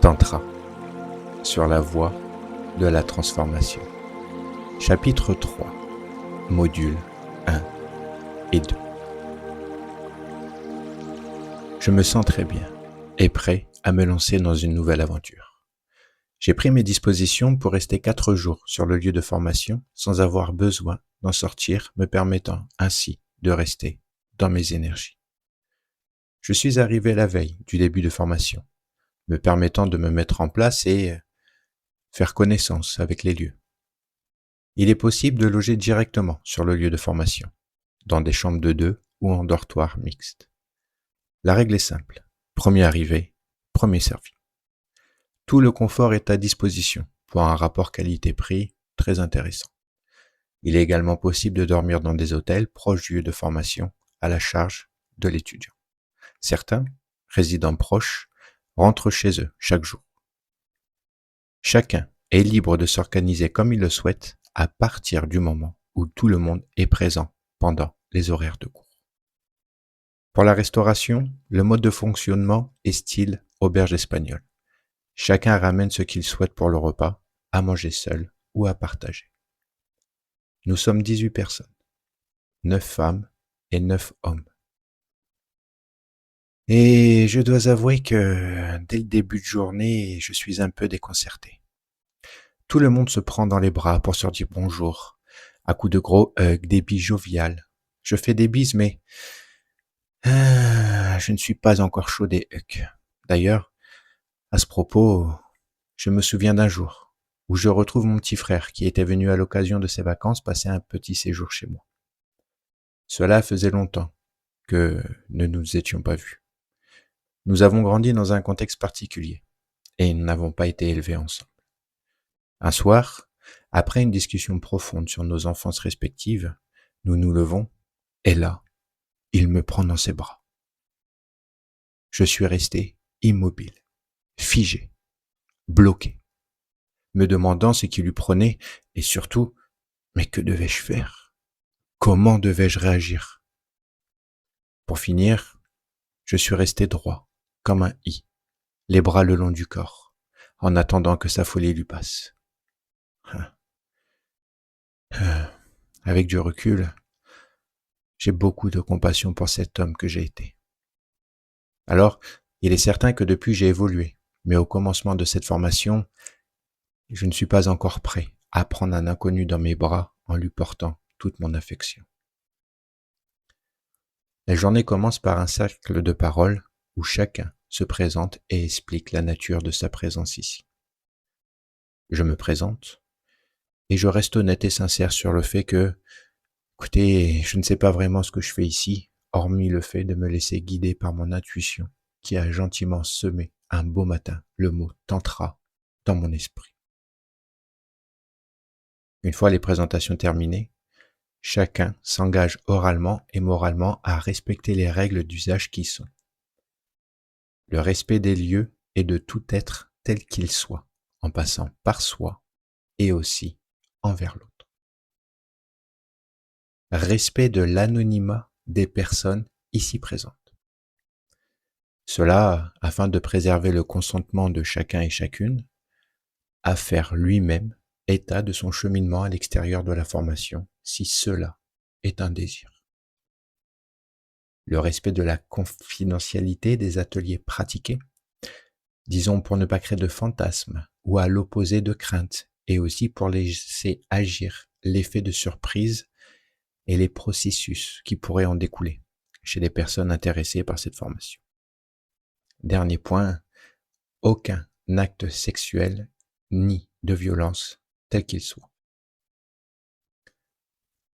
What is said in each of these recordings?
Tantra, sur la voie de la transformation. Chapitre 3, modules 1 et 2. Je me sens très bien et prêt à me lancer dans une nouvelle aventure. J'ai pris mes dispositions pour rester 4 jours sur le lieu de formation sans avoir besoin d'en sortir, me permettant ainsi de rester dans mes énergies. Je suis arrivé la veille du début de formation, me permettant de me mettre en place et faire connaissance avec les lieux. Il est possible de loger directement sur le lieu de formation, dans des chambres de 2 ou en dortoir mixte. La règle est simple, premier arrivé, premier servi. Tout le confort est à disposition pour un rapport qualité-prix très intéressant. Il est également possible de dormir dans des hôtels proches du lieu de formation à la charge de l'étudiant. Certains, résidents proches, rentrent chez eux chaque jour. Chacun est libre de s'organiser comme il le souhaite à partir du moment où tout le monde est présent pendant les horaires de cours. Pour la restauration, le mode de fonctionnement est style auberge espagnole. Chacun ramène ce qu'il souhaite pour le repas, à manger seul ou à partager. Nous sommes 18 personnes, 9 femmes et 9 hommes. Et je dois avouer que dès le début de journée, je suis un peu déconcerté. Tout le monde se prend dans les bras pour se dire bonjour, à coups de gros hugs, des bises joviales. Je fais des bises, mais je ne suis pas encore chaud des hugs. D'ailleurs, à ce propos, je me souviens d'un jour où je retrouve mon petit frère qui était venu à l'occasion de ses vacances passer un petit séjour chez moi. Cela faisait longtemps que ne nous étions pas vus. Nous avons grandi dans un contexte particulier et nous n'avons pas été élevés ensemble. Un soir, après une discussion profonde sur nos enfances respectives, nous nous levons et là, il me prend dans ses bras. Je suis resté immobile, figé, bloqué, me demandant ce qui lui prenait et surtout, mais que devais-je faire? Comment devais-je réagir? Pour finir, je suis resté droit, comme un i, les bras le long du corps, en attendant que sa folie lui passe. Avec du recul, j'ai beaucoup de compassion pour cet homme que j'ai été. Alors, il est certain que depuis j'ai évolué, mais au commencement de cette formation, je ne suis pas encore prêt à prendre un inconnu dans mes bras en lui portant toute mon affection. La journée commence par un cercle de paroles où chacun se présente et explique la nature de sa présence ici. Je me présente et je reste honnête et sincère sur le fait que, écoutez, je ne sais pas vraiment ce que je fais ici, hormis le fait de me laisser guider par mon intuition qui a gentiment semé un beau matin le mot tantra dans mon esprit. Une fois les présentations terminées, chacun s'engage oralement et moralement à respecter les règles d'usage qui sont le respect des lieux et de tout être tel qu'il soit, en passant par soi et aussi envers l'autre. Respect de l'anonymat des personnes ici présentes. Cela afin de préserver le consentement de chacun et chacune à faire lui-même état de son cheminement à l'extérieur de la formation, si cela est un désir. Le respect de la confidentialité des ateliers pratiqués, disons pour ne pas créer de fantasmes ou à l'opposé de craintes, et aussi pour laisser agir l'effet de surprise et les processus qui pourraient en découler chez les personnes intéressées par cette formation. Dernier point, aucun acte sexuel ni de violence tel qu'il soit.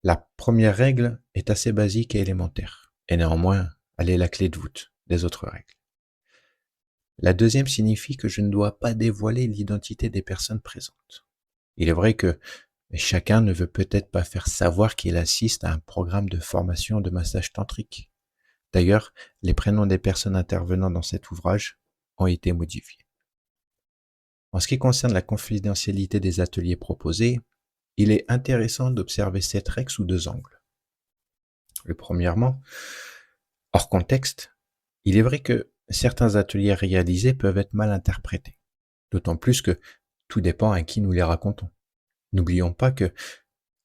La première règle est assez basique et élémentaire, et néanmoins, elle est la clé de voûte des autres règles. La deuxième signifie que je ne dois pas dévoiler l'identité des personnes présentes. Il est vrai que chacun ne veut peut-être pas faire savoir qu'il assiste à un programme de formation de massage tantrique. D'ailleurs, les prénoms des personnes intervenant dans cet ouvrage ont été modifiés. En ce qui concerne la confidentialité des ateliers proposés, il est intéressant d'observer cette règle sous 2 angles. Premièrement, hors contexte, il est vrai que certains ateliers réalisés peuvent être mal interprétés. D'autant plus que tout dépend à qui nous les racontons. N'oublions pas que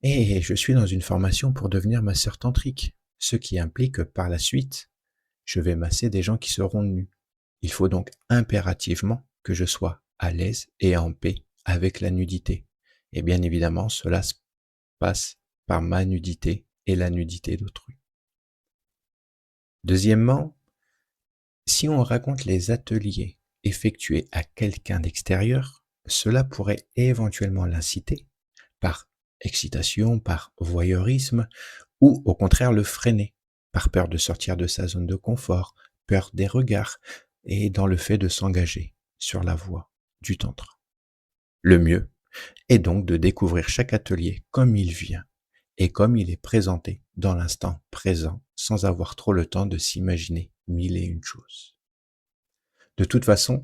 je suis dans une formation pour devenir masseur tantrique, ce qui implique que par la suite, je vais masser des gens qui seront nus. Il faut donc impérativement que je sois à l'aise et en paix avec la nudité. Et bien évidemment, cela se passe par ma nudité et la nudité d'autrui. Deuxièmement, si on raconte les ateliers effectués à quelqu'un d'extérieur, cela pourrait éventuellement l'inciter, par excitation, par voyeurisme, ou au contraire le freiner, par peur de sortir de sa zone de confort, peur des regards, et dans le fait de s'engager sur la voie du tantra. Le mieux est donc de découvrir chaque atelier comme il vient et comme il est présenté dans l'instant présent, sans avoir trop le temps de s'imaginer mille et une choses. De toute façon,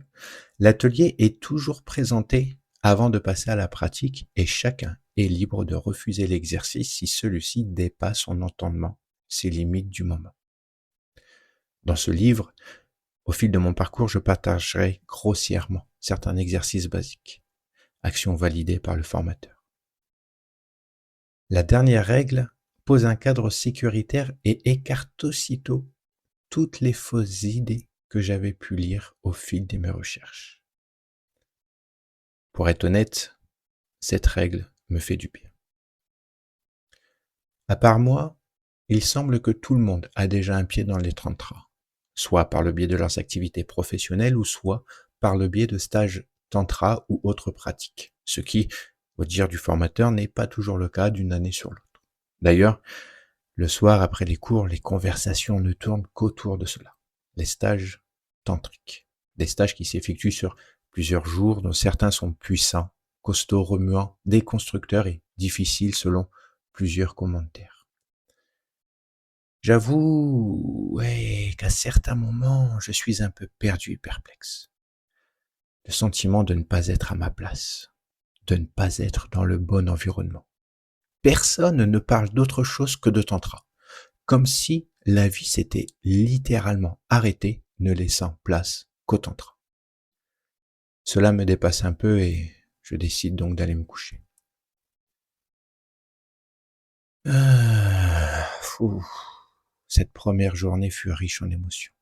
l'atelier est toujours présenté avant de passer à la pratique et chacun est libre de refuser l'exercice si celui-ci dépasse son entendement, ses limites du moment. Dans ce livre, au fil de mon parcours, je partagerai grossièrement certains exercices basiques, actions validées par le formateur. La dernière règle pose un cadre sécuritaire et écarte aussitôt toutes les fausses idées que j'avais pu lire au fil de mes recherches. Pour être honnête, cette règle me fait du bien. À part moi, il semble que tout le monde a déjà un pied dans les tantras, soit par le biais de leurs activités professionnelles ou soit par le biais de stages tantra ou autres pratiques, ce qui, au dire du formateur, n'est pas toujours le cas d'une année sur l'autre. D'ailleurs, le soir après les cours, les conversations ne tournent qu'autour de cela, les stages tantriques, des stages qui s'effectuent sur plusieurs jours, dont certains sont puissants, costauds, remuants, déconstructeurs et difficiles selon plusieurs commentaires. J'avoue qu'à certains moments, je suis un peu perdu et perplexe. Le sentiment de ne pas être à ma place, de ne pas être dans le bon environnement. Personne ne parle d'autre chose que de tantra, comme si la vie s'était littéralement arrêtée, ne laissant place qu'au tantra. Cela me dépasse un peu et je décide donc d'aller me coucher. Cette première journée fut riche en émotions.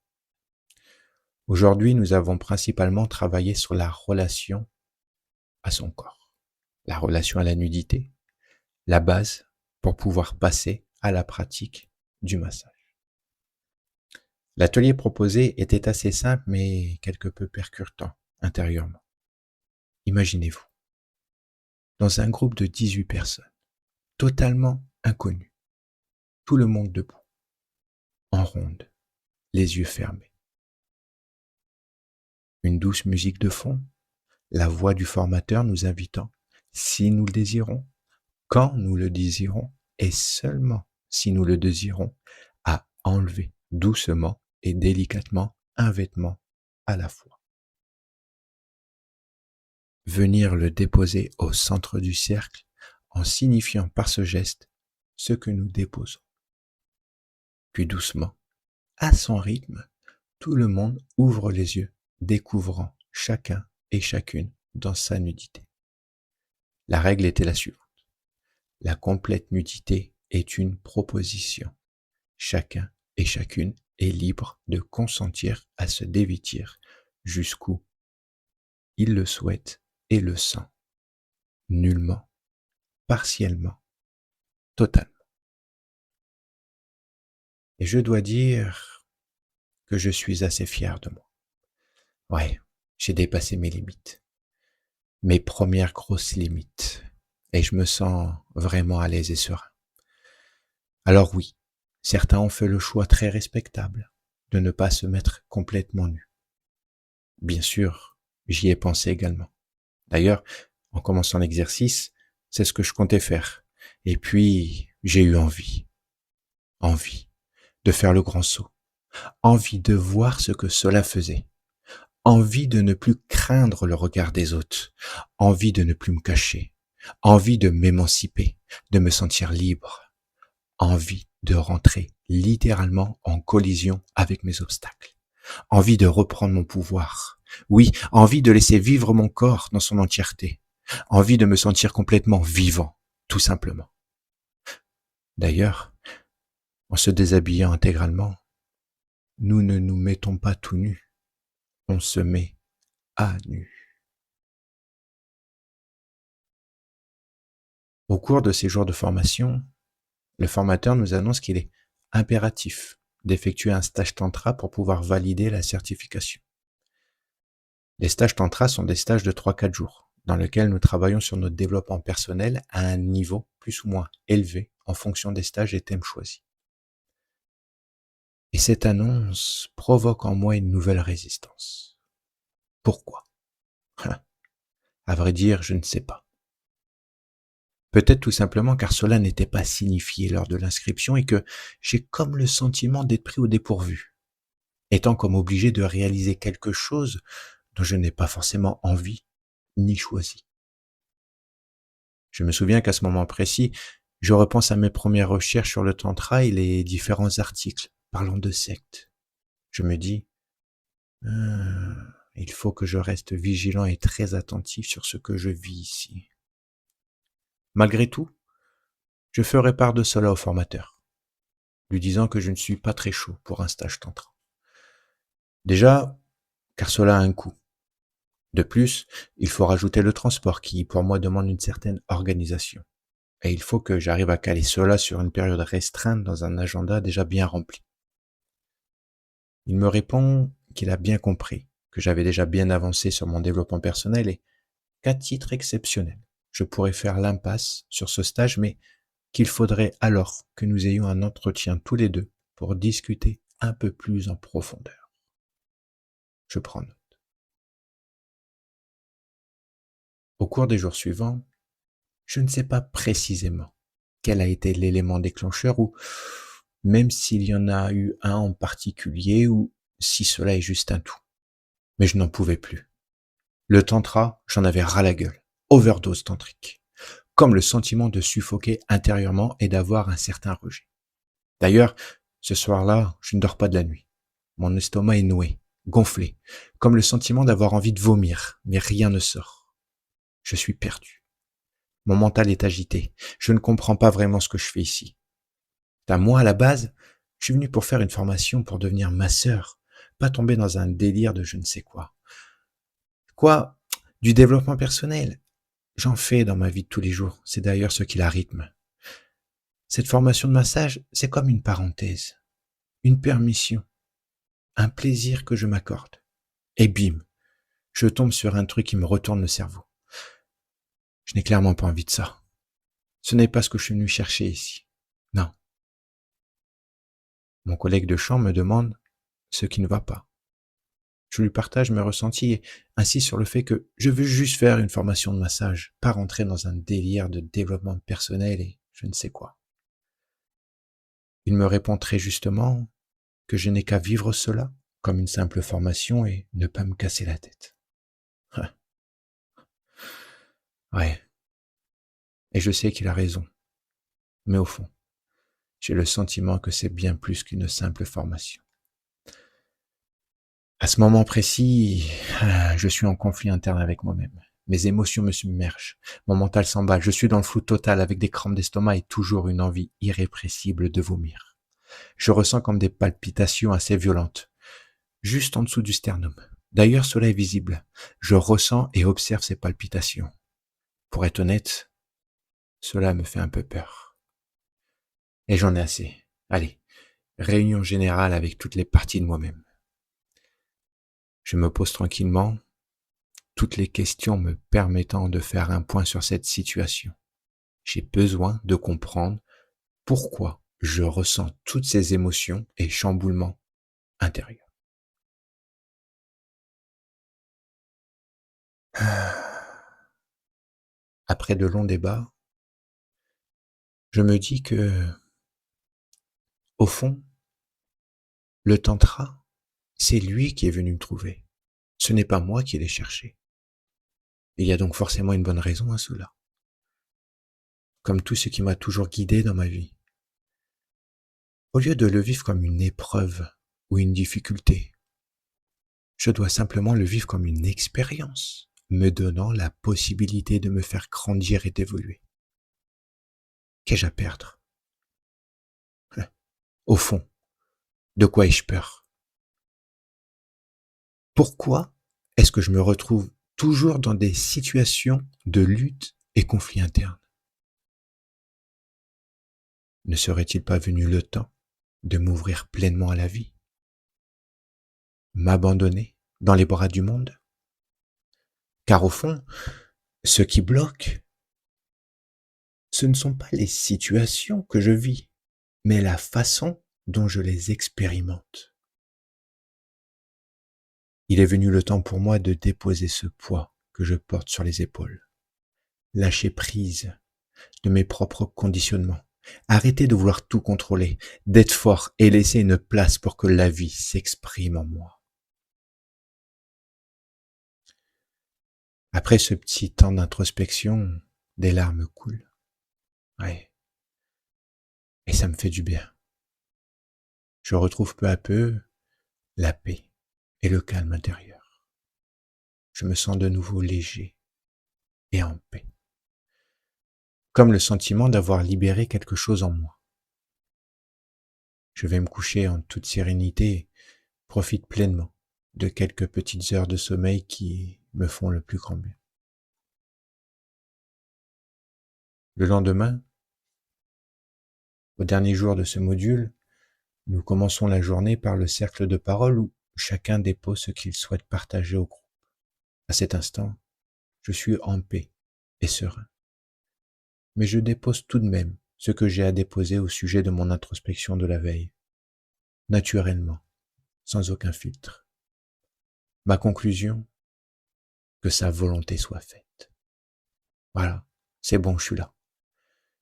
Aujourd'hui, nous avons principalement travaillé sur la relation à son corps, la relation à la nudité, la base pour pouvoir passer à la pratique du massage. L'atelier proposé était assez simple mais quelque peu percutant intérieurement. Imaginez-vous, dans un groupe de 18 personnes, totalement inconnus, tout le monde debout, en ronde, les yeux fermés. Une douce musique de fond, la voix du formateur nous invitant, si nous le désirons, quand nous le désirons, et seulement si nous le désirons, à enlever doucement et délicatement un vêtement à la fois. Venir le déposer au centre du cercle en signifiant par ce geste ce que nous déposons. Puis doucement, à son rythme, tout le monde ouvre les yeux, découvrant chacun et chacune dans sa nudité. La règle était la suivante. La complète nudité est une proposition. Chacun et chacune est libre de consentir à se dévêtir jusqu'où il le souhaite et le sent. Nullement, partiellement, totalement. Et je dois dire que je suis assez fier de moi. Ouais, j'ai dépassé mes limites. Mes premières grosses limites. Et je me sens vraiment à l'aise et serein. Alors oui, certains ont fait le choix très respectable de ne pas se mettre complètement nus. Bien sûr, j'y ai pensé également. D'ailleurs, en commençant l'exercice, c'est ce que je comptais faire. Et puis, j'ai eu envie de faire le grand saut, envie de voir ce que cela faisait, envie de ne plus craindre le regard des autres, envie de ne plus me cacher, envie de m'émanciper, de me sentir libre, envie de rentrer littéralement en collision avec mes obstacles, envie de reprendre mon pouvoir, Oui, envie de laisser vivre mon corps dans son entièreté. Envie de me sentir complètement vivant, tout simplement. D'ailleurs, en se déshabillant intégralement, nous ne nous mettons pas tout nus, on se met à nu. Au cours de ces jours de formation, le formateur nous annonce qu'il est impératif d'effectuer un stage tantra pour pouvoir valider la certification. Les stages tantra sont des stages de 3-4 jours, dans lesquels nous travaillons sur notre développement personnel à un niveau plus ou moins élevé en fonction des stages et thèmes choisis. Et cette annonce provoque en moi une nouvelle résistance. Pourquoi? À vrai dire, je ne sais pas. Peut-être tout simplement car cela n'était pas signifié lors de l'inscription et que j'ai comme le sentiment d'être pris au dépourvu, étant comme obligé de réaliser quelque chose dont je n'ai pas forcément envie ni choisi. Je me souviens qu'à ce moment précis, je repense à mes premières recherches sur le tantra et les différents articles parlant de sectes. Je me dis, il faut que je reste vigilant et très attentif sur ce que je vis ici. Malgré tout, je ferai part de cela au formateur, lui disant que je ne suis pas très chaud pour un stage tantra. Déjà, car cela a un coût. De plus, il faut rajouter le transport qui, pour moi, demande une certaine organisation. Et il faut que j'arrive à caler cela sur une période restreinte dans un agenda déjà bien rempli. Il me répond qu'il a bien compris, que j'avais déjà bien avancé sur mon développement personnel et qu'à titre exceptionnel, je pourrais faire l'impasse sur ce stage, mais qu'il faudrait alors que nous ayons un entretien tous les deux pour discuter un peu plus en profondeur. Je prends note. Au cours des jours suivants, je ne sais pas précisément quel a été l'élément déclencheur ou même s'il y en a eu un en particulier ou si cela est juste un tout. Mais je n'en pouvais plus. Le tantra, j'en avais ras la gueule. Overdose tantrique. Comme le sentiment de suffoquer intérieurement et d'avoir un certain rejet. D'ailleurs, ce soir-là, je ne dors pas de la nuit. Mon estomac est noué, gonflé, comme le sentiment d'avoir envie de vomir, mais rien ne sort. Je suis perdu. Mon mental est agité. Je ne comprends pas vraiment ce que je fais ici. Moi, à la base, je suis venu pour faire une formation pour devenir masseur, pas tomber dans un délire de je ne sais quoi. Quoi? Du développement personnel. J'en fais dans ma vie de tous les jours. C'est d'ailleurs ce qui la rythme. Cette formation de massage, c'est comme une parenthèse, une permission, un plaisir que je m'accorde. Et bim, je tombe sur un truc qui me retourne le cerveau. Je n'ai clairement pas envie de ça. Ce n'est pas ce que je suis venu chercher ici. Non. Mon collègue de chambre me demande ce qui ne va pas. Je lui partage mes ressentis et insiste sur le fait que je veux juste faire une formation de massage, pas rentrer dans un délire de développement personnel et je ne sais quoi. Il me répond très justement que je n'ai qu'à vivre cela comme une simple formation et ne pas me casser la tête. Ouais. Et je sais qu'il a raison. Mais au fond, j'ai le sentiment que c'est bien plus qu'une simple formation. À ce moment précis, je suis en conflit interne avec moi-même. Mes émotions me submergent. Mon mental s'emballe. Je suis dans le flou total avec des crampes d'estomac et toujours une envie irrépressible de vomir. Je ressens comme des palpitations assez violentes, juste en dessous du sternum. D'ailleurs, cela est visible. Je ressens et observe ces palpitations. Pour être honnête, cela me fait un peu peur. Et j'en ai assez. Allez, réunion générale avec toutes les parties de moi-même. Je me pose tranquillement, toutes les questions me permettant de faire un point sur cette situation. J'ai besoin de comprendre pourquoi je ressens toutes ces émotions et chamboulements intérieurs. Après de longs débats, je me dis que, au fond, le tantra, c'est lui qui est venu me trouver. Ce n'est pas moi qui l'ai cherché. Il y a donc forcément une bonne raison à cela. Comme tout ce qui m'a toujours guidé dans ma vie. Au lieu de le vivre comme une épreuve ou une difficulté, Je dois simplement le vivre comme une expérience, me donnant la possibilité de me faire grandir et d'évoluer. Qu'ai-je à perdre? Au fond, de quoi ai-je peur? Pourquoi est-ce que je me retrouve toujours dans des situations de lutte et conflits internes? Ne serait-il pas venu le temps de m'ouvrir pleinement à la vie, m'abandonner dans les bras du monde? Car au fond, ce qui bloque, ce ne sont pas les situations que je vis, mais la façon dont je les expérimente. Il est venu le temps pour moi de déposer ce poids que je porte sur les épaules, lâcher prise de mes propres conditionnements, arrêter de vouloir tout contrôler, d'être fort et laisser une place pour que la vie s'exprime en moi. Après ce petit temps d'introspection, des larmes coulent. Ouais. Et ça me fait du bien. Je retrouve peu à peu la paix et le calme intérieur. Je me sens de nouveau léger et en paix. Comme le sentiment d'avoir libéré quelque chose en moi. Je vais me coucher en toute sérénité et profite pleinement de quelques petites heures de sommeil qui me font le plus grand bien. Le lendemain, au dernier jour de ce module, nous commençons la journée par le cercle de parole où chacun dépose ce qu'il souhaite partager au groupe. À cet instant, je suis en paix et serein. Mais je dépose tout de même ce que j'ai à déposer au sujet de mon introspection de la veille, naturellement, sans aucun filtre. Ma conclusion, que sa volonté soit faite. Voilà, c'est bon, je suis là.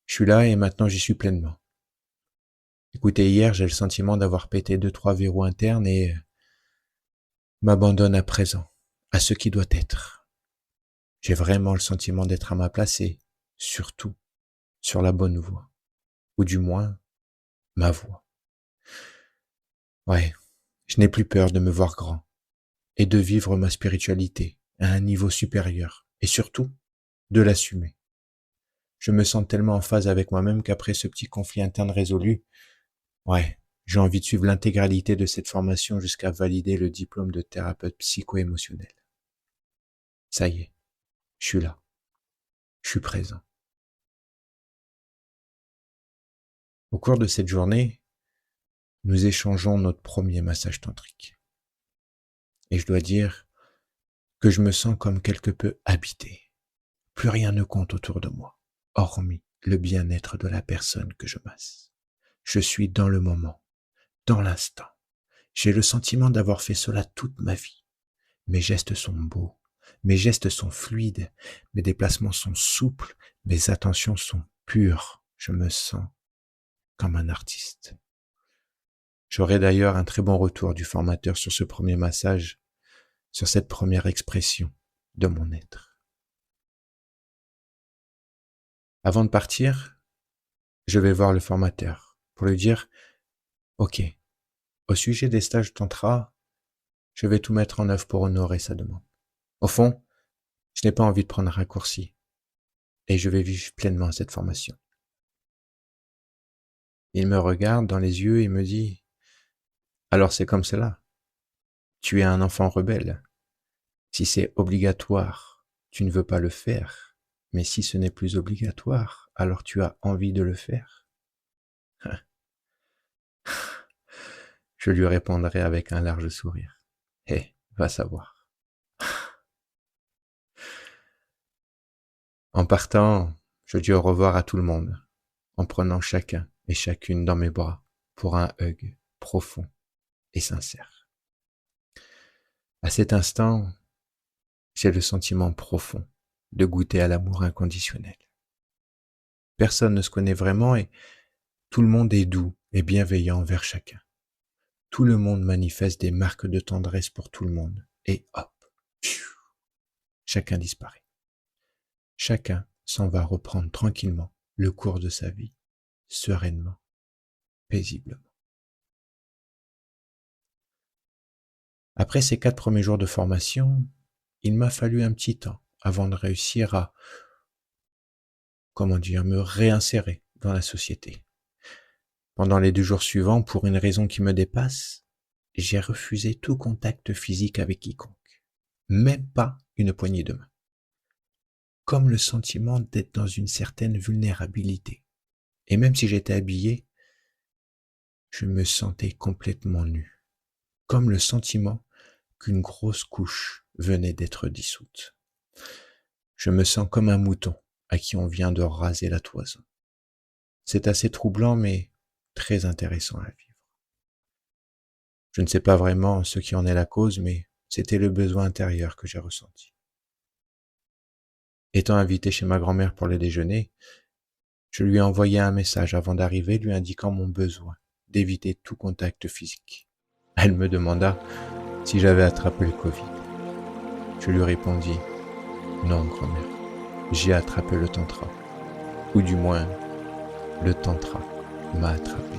Je suis là et maintenant j'y suis pleinement. Écoutez, hier, j'ai le sentiment d'avoir pété 2-3 verrous internes et m'abandonne à présent, à ce qui doit être. J'ai vraiment le sentiment d'être à ma place et, surtout, sur la bonne voie. Ou du moins, ma voie. Ouais, je n'ai plus peur de me voir grand et de vivre ma spiritualité à un niveau supérieur et surtout, de l'assumer. Je me sens tellement en phase avec moi-même qu'après ce petit conflit interne résolu, ouais, j'ai envie de suivre l'intégralité de cette formation jusqu'à valider le diplôme de thérapeute psycho-émotionnel. Ça y est, je suis là. Je suis présent. Au cours de cette journée, nous échangeons notre premier massage tantrique. Et je dois dire que je me sens comme quelque peu habité. Plus rien ne compte autour de moi, hormis le bien-être de la personne que je masse. Je suis dans le moment, dans l'instant. J'ai le sentiment d'avoir fait cela toute ma vie. Mes gestes sont beaux, mes gestes sont fluides, mes déplacements sont souples, mes attentions sont pures. Je me sens comme un artiste. J'aurai d'ailleurs un très bon retour du formateur sur ce premier massage, sur cette première expression de mon être. Avant de partir, je vais voir le formateur pour lui dire « Ok, au sujet des stages tantra, je vais tout mettre en œuvre pour honorer sa demande. Au fond, je n'ai pas envie de prendre un raccourci et je vais vivre pleinement cette formation. » Il me regarde dans les yeux et me dit « Alors c'est comme cela. Tu es un enfant rebelle. Si c'est obligatoire, tu ne veux pas le faire. Mais si ce n'est plus obligatoire, alors tu as envie de le faire. » Je lui répondrai avec un large sourire. Va savoir. En partant, je dis au revoir à tout le monde, en prenant chacun et chacune dans mes bras pour un hug profond et sincère. À cet instant, j'ai le sentiment profond de goûter à l'amour inconditionnel. Personne ne se connaît vraiment et tout le monde est doux et bienveillant envers chacun. Tout le monde manifeste des marques de tendresse pour tout le monde. Et hop, chacun disparaît. Chacun s'en va reprendre tranquillement le cours de sa vie, sereinement, paisiblement. Après ces 4 premiers jours de formation, il m'a fallu un petit temps avant de réussir à, me réinsérer dans la société. Pendant les 2 jours suivants, pour une raison qui me dépasse, j'ai refusé tout contact physique avec quiconque, même pas une poignée de main. Comme le sentiment d'être dans une certaine vulnérabilité. Et même si j'étais habillé, je me sentais complètement nu. Comme le sentiment qu'une grosse couche venait d'être dissoute. Je me sens comme un mouton à qui on vient de raser la toison. C'est assez troublant, mais très intéressant à vivre. Je ne sais pas vraiment ce qui en est la cause, mais c'était le besoin intérieur que j'ai ressenti. Étant invité chez ma grand-mère pour le déjeuner, je lui ai envoyé un message avant d'arriver lui indiquant mon besoin d'éviter tout contact physique. Elle me demanda si j'avais attrapé le Covid. Je lui répondis « Non, grand-mère, j'ai attrapé le tantra. Ou du moins, le tantra m'a attrapé. »